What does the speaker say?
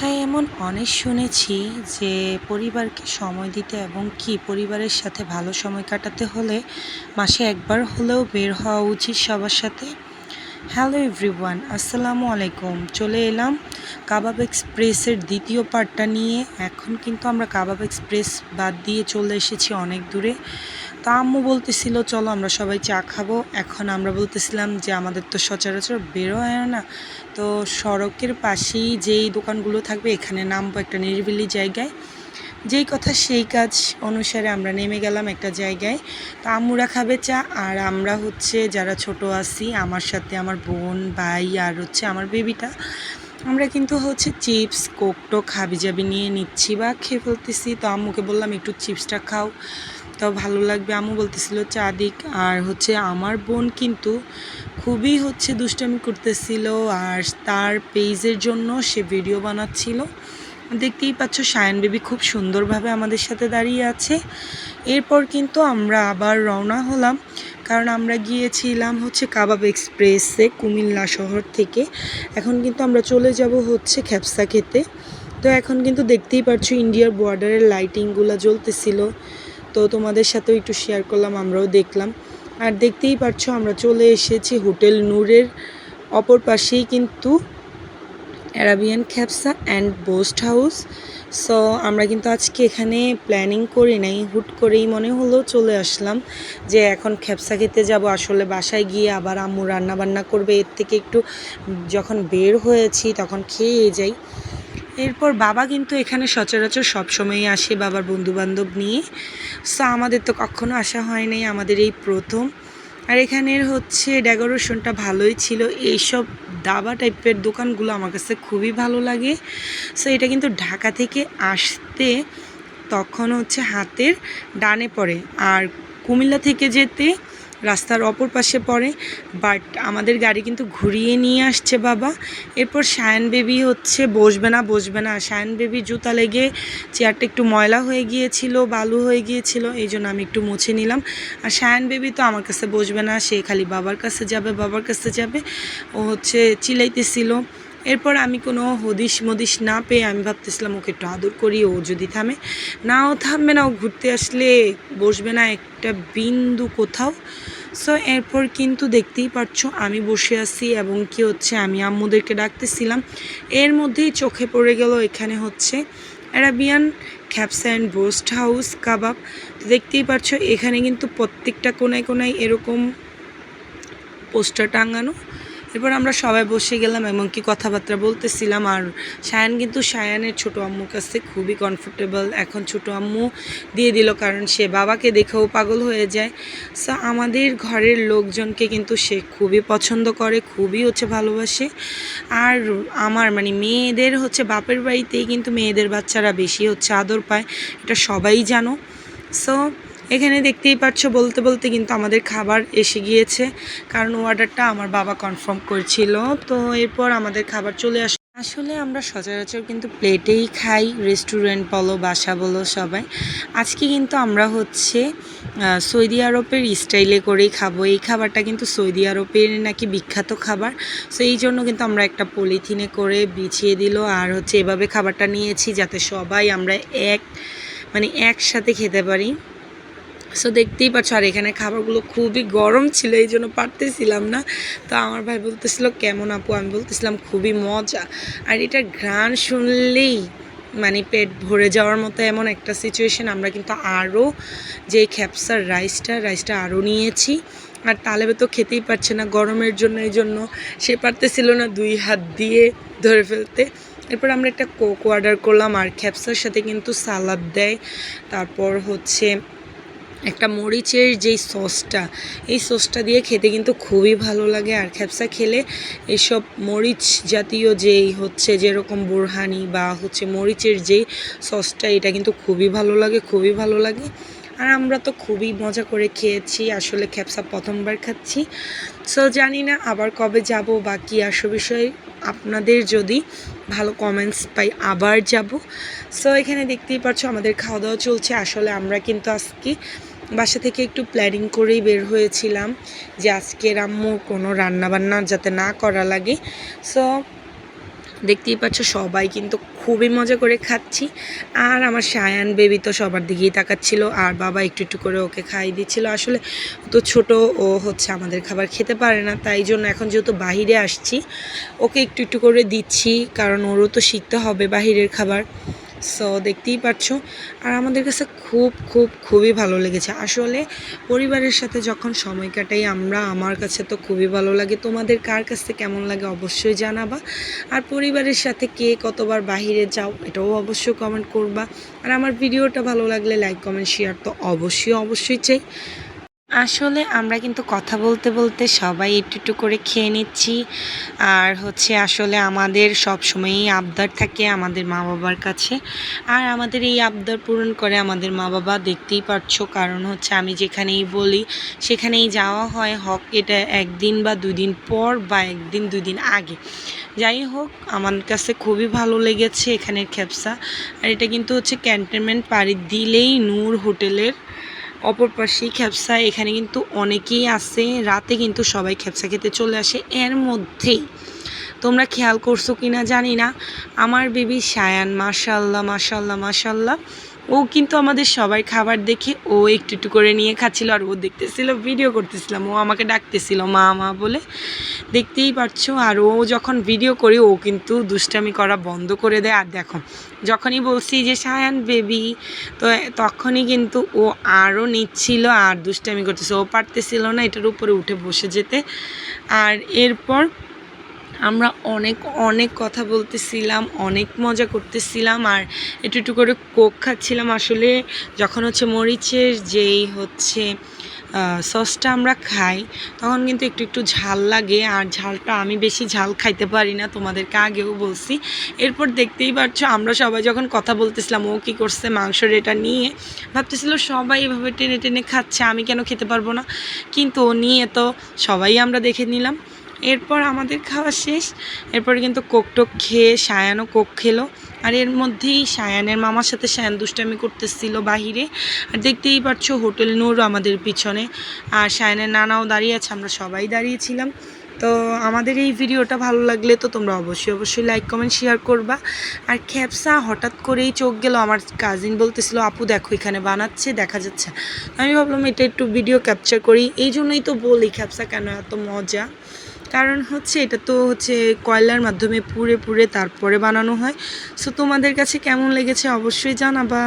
কথায় এমন অনেক শুনেছি যে পরিবারকে সময় দিতে এবং পরিবারের সাথে ভালো সময় কাটাতে হলে মাসে একবার হলেও বের হওয়া উচিত সবার সাথে। হ্যালো এভরিওয়ান, আসসালামু আলাইকুম। চলে এলাম কাবাব এক্সপ্রেসের দ্বিতীয় পার্টটা নিয়ে। এখন কিন্তু আমরা কাবাব এক্সপ্রেস বাদ দিয়ে চলে এসেছি অনেক দূরে। তো আম্মু বলতেছিল চলো আমরা সবাই চা খাবো। এখন আমরা বলতেছিলাম যে আমাদের তো সচরাচর বেরো হয় না, তো সড়কের পাশেই যেই দোকানগুলো থাকবে এখানে নামবো একটা নিরিবিলি জায়গায়। যেই কথা সেই কাজ অনুসারে আমরা নেমে গেলাম একটা জায়গায়। তো আম্মুরা খাবে চা, আর আমরা যারা ছোট আছি আমার সাথে আমার বোন ভাই আর আমার বেবিটা, আমরা কিন্তু চিপস কোক টোক হাবিজাবি নিয়ে নিচ্ছি বা খেয়ে ফেলতেছি। তো আম্মুকে বললাম একটু চিপসটা খাও, তো ভালো লাগবে। আম্মু বলতেছিল চা দিক। আর আমার বোন কিন্তু খুবই দুষ্টামি করতেছিল, আর তার পেজের জন্য সে ভিডিও বানাচ্ছিল। দেখতেই পাচ্ছ সায়ান বেবি খুব সুন্দরভাবে আমাদের সাথে দাঁড়িয়ে আছে। এরপর কিন্তু আমরা আবার রওনা হলাম, কারণ আমরা গিয়েছিলাম কাবাব এক্সপ্রেসে কুমিল্লা শহর থেকে। এখন কিন্তু আমরা চলে যাব খ্যাপসা খেতে। তো এখন কিন্তু দেখতেই পাচ্ছ ইন্ডিয়ার বর্ডারের লাইটিংগুলো জ্বলতেছিল, তো তোমাদের সাথেও একটু শেয়ার করলাম, আমরাও দেখলাম। আর দেখতেই পাচ্ছ আমরা চলে এসেছি হোটেল নূরের অপর পাশেই কিন্তু Arabian kabsa and boast house. So আমরা কিন্তু আজকে এখানে প্ল্যানিং করি নাই, হুট করেই মনে হলো চলে আসলাম যে এখন খ্যাপসা খেতে যাব। আসলে বাসায় গিয়ে আবার আম্মু রান্না বান্না করবে, এর থেকে একটু যখন বের হয়েছি তখন খেয়ে যাই। এরপর বাবা কিন্তু এখানে সচরাচর সবসময়ই আসে বাবার বন্ধুবান্ধব নিয়ে। সো আমাদের তো কখনো আসা হয় নাই, আমাদের এই প্রথম। আর এখানের ডেকোরেশনটা ভালোই ছিল। এইসব দাবা টাইপের দোকানগুলো আমার কাছে খুবই ভালো লাগে। সো এটা কিন্তু ঢাকা থেকে আসতে তখন হাতের ডানে পড়ে, আর কুমিল্লা থেকে যেতে রাস্তার অপর পাশে পড়ে। বাট আমাদের গাড়ি কিন্তু ঘুরিয়ে নিয়ে আসছে বাবা। এরপর সায়ান বেবি বসবে না, সায়ান বেবি জুতা লেগে চেয়ারটা একটু ময়লা হয়ে গিয়েছিল, বালু হয়ে গিয়েছিল, এই জন্য আমি একটু মুছে নিলাম। আর সায়ান বেবি তো আমার কাছে বসবে না, সে খালি বাবার কাছে যাবে। ও চিলাইতেছিল। এরপর আমি কোনো হদিশ মদিশ না পেয়ে আমি ভাবতেছিলাম ওকে একটু আদর করি, ও যদি থামে। নাও থামবে না, ও ঘুরতে আসলে বসবে না একটা বিন্দু কোথাও। সো এরপর কিন্তু দেখতেই পাচ্ছ আমি বসে আছি এবং আমি আম্মুদেরকে ডাকতেছিলাম। এর মধ্যেই চোখে পড়ে গেল এখানে Arabian kabsa and boast house কাবাব। তো দেখতেই পাচ্ছ এখানে কিন্তু প্রত্যেকটা কোনায় কোনায় এরকম পোস্টার টাঙানো। এরপর আমরা সবাই বসে গেলাম এবং কথাবার্তা বলতেছিলাম। আর সায়ানের ছোটো আম্মুর কাছে খুবই কমফোর্টেবল। এখন ছোটো আম্মু দিয়ে দিল, কারণ সে বাবাকে দেখেও পাগল হয়ে যায়। সো আমাদের ঘরের লোকজনকে কিন্তু সে খুবই পছন্দ করে, খুবই ভালোবাসে। আর আমার মেয়েদের বাপের বাড়িতেই কিন্তু মেয়েদের বাচ্চারা বেশি আদর পায়, এটা সবাই জানো। সো এখানে দেখতেই পাচ্ছ বলতে বলতে কিন্তু আমাদের খাবার এসে গিয়েছে, কারণ অর্ডারটা আমার বাবা কনফার্ম করছিল। তো এরপর আমাদের খাবার চলে আসলে আমরা সচরাচর কিন্তু প্লেটেই খাই, রেস্টুরেন্ট বলো বাসা বলো সবাই। আজকে কিন্তু আমরা সৌদি আরবের স্টাইলে করেই খাবো। এই খাবারটা কিন্তু সৌদি আরবের নাকি বিখ্যাত খাবার। সো এই জন্য কিন্তু আমরা একটা পলিথিনে করে বিছিয়ে দিল, আর এভাবে খাবারটা নিয়েছি যাতে সবাই আমরা একসাথে খেতে পারি। সো দেখতেই পাচ্ছ। আর এখানে খাবারগুলো খুবই গরম ছিল, এই জন্য পারতেছিলাম না। তো আমার ভাই বলতেছিল কেমন আপু, আমি বলতেছিলাম খুবই মজা। আর এটার ঘ্রাণ শুনলেই পেট ভরে যাওয়ার মতো এমন একটা সিচুয়েশন। আমরা কিন্তু আরও যে খ্যাপসার রাইসটা আরও নিয়েছি। আর তালেবে তো খেতেই পারছে না গরমের জন্য, এই জন্য সে পারতেছিল না 2 হাত দিয়ে ধরে ফেলতে। এরপর আমরা একটা কোক অর্ডার করলাম, আর খ্যাপসার সাথে কিন্তু সালাদ দেয়। তারপর একটা মরিচের যেই সসটা, এই সসটা দিয়ে খেতে কিন্তু খুবই ভালো লাগে। আর খ্যাপসা খেলে এসব মরিচ জাতীয় যেই যেরকম বোরহানি বা মরিচের যেই সসটা, এটা কিন্তু খুবই ভালো লাগে। আর আমরা তো খুবই মজা করে খেয়েছি। আসলে খ্যাপসা প্রথমবার খাচ্ছি। সো জানি না আবার কবে যাব বা কী আসো বিষয়ে আপনাদের যদি ভালো কমেন্টস পাই আবার যাব। সো এখানে দেখতেই পাচ্ছ আমাদের খাওয়া দাওয়া চলছে। আসলে আমরা কিন্তু আজকে বাসা থেকে একটু প্ল্যানিং করেই বের হয়েছিলাম যে আজকের আম্মু কোনো রান্নাবান্না যাতে না করা লাগে। সো দেখতেই পাচ্ছ সবাই কিন্তু খুবই মজা করে খাচ্ছি। আর আমার সায়ান বেবি তো সবার দিকেই তাকাচ্ছিল, আর বাবা একটু একটু করে ওকে খাইয়ে দিচ্ছিল। আসলে তো ছোট, ও হচ্ছে আমাদের খাবার খেতে পারে না, তাই জন্য এখন যেহেতু বাহিরে আসছি ওকে একটু একটু করে দিচ্ছি, কারণ ওরও তো শিখতে হবে বাহিরের খাবার। সো দেখতেই পাচ্ছ, আর আমাদের কাছে খুবই ভালো লেগেছে। আসলে পরিবারের সাথে যখন সময় কাটাই আমরা, আমার কাছে তো খুবই ভালো লাগে। তোমাদের কার কাছে কেমন লাগে অবশ্যই জানাবা। আর পরিবারের সাথে কে কতবার বাহিরে যাও এটাও অবশ্যই কমেন্ট করবা। আর আমার ভিডিওটা ভালো লাগলে লাইক কমেন্ট শেয়ার তো অবশ্যই চাই। আসলে আমরা কিন্তু কথা বলতে বলতে সবাই একটু একটু করে খেয়ে নিচ্ছি। আর হচ্ছে আসলে আমাদের সব সময়ই আবদার থাকে আমাদের মা বাবার কাছে, আর আমাদের এই আবদার পূরণ করে আমাদের মা বাবা, দেখতেই পারছো। কারণ হচ্ছে আমি যেখানেই বলি সেখানেই যাওয়া হয়, হক এটা একদিন বা 2 দিন পর বা একদিন 2 দিন আগে। যাই হোক, আমার কাছে খুবই ভালো লেগেছে এখানের খেপসা। আর এটা কিন্তু হচ্ছে ক্যান্টনমেন্ট পাড়ি দিলেই নূর হোটেলের অপর পাশেই খেপসা। এখানে কিন্তু অনেকেই আছে, রাতে কিন্তু সবাই খেপসা খেতে চলে আসে। এর মধ্যেই তোমরা খেয়াল করছো কি না জানি না, আমার বেবি সায়ান মাশাল্লাহ ও কিন্তু আমাদের সবাই খাবার দেখে ও একটু একটু করে নিয়ে খাচ্ছিল, আর ও দেখতেছিল, ভিডিও করতেছিলাম, ও আমাকে ডাকতেছিল মা মা বলে, দেখতেই পারছো। আর ও যখন ভিডিও করি ও কিন্তু দুষ্টামি করা বন্ধ করে দেয়। আর দেখো, যখনই বলছি যে সায়ান বেবি, তো তখনই কিন্তু ও আরও নিচ্ছিল আর দুষ্টামি করতেছে। ও পারতেছিল না এটার উপরে উঠে বসে যেতে। আর এরপর আমরা অনেক কথা বলতেছিলাম, অনেক মজা করতেছিলাম, আর একটু একটু করে কোক খাচ্ছিলাম। আসলে যখন হচ্ছে মরিচের যেই হচ্ছে সসটা আমরা খাই তখন কিন্তু একটু একটু ঝাল লাগে, আর ঝালটা আমি বেশি ঝাল খাইতে পারি না, তোমাদেরকে আগেও বলছি। এরপর দেখতেই পাচ্ছ আমরা সবাই যখন কথা বলতেছিলাম, ও কী করছে মাংসের এটা নিয়ে ভাবতেছিল সবাই এভাবে টেনে টেনে খাচ্ছে, আমি কেন খেতে পারবো না, কিন্তু ও নিয়ে তো সবাই আমরা দেখে নিলাম। এরপর আমাদের খাওয়া শেষ, এরপর কিন্তু কোক টোক খেয়ে সায়ানও কোক খেলো। আর এর মধ্যেই সায়ানের মামার সাথে সায়ান দুষ্টামি করতেছিল বাহিরে। আর দেখতেই পাচ্ছ হোটেল নূর আমাদের পিছনে, আর সায়ানের নানাও দাঁড়িয়ে আছে, আমরা সবাই দাঁড়িয়েছিলাম। তো আমাদের এই ভিডিওটা ভালো লাগলে তো তোমরা অবশ্যই লাইক কমেন্ট শেয়ার করবা। আর খেপসা হঠাৎ করেই চোখ গেল, আমার কাজিন বলতেছিল আপু দেখো এখানে বানাচ্ছে দেখা যাচ্ছে, আমি ভাবলাম এটা একটু ভিডিও ক্যাপচার করি। এই জন্যই তো বলি খেপসা কেন এত মজা, কারণ হচ্ছে এটা তো হচ্ছে কয়লার মাধ্যমে পুড়ে তারপরে বানানো হয়। সো তোমাদের কাছে কেমন লেগেছে অবশ্যই জানাবা।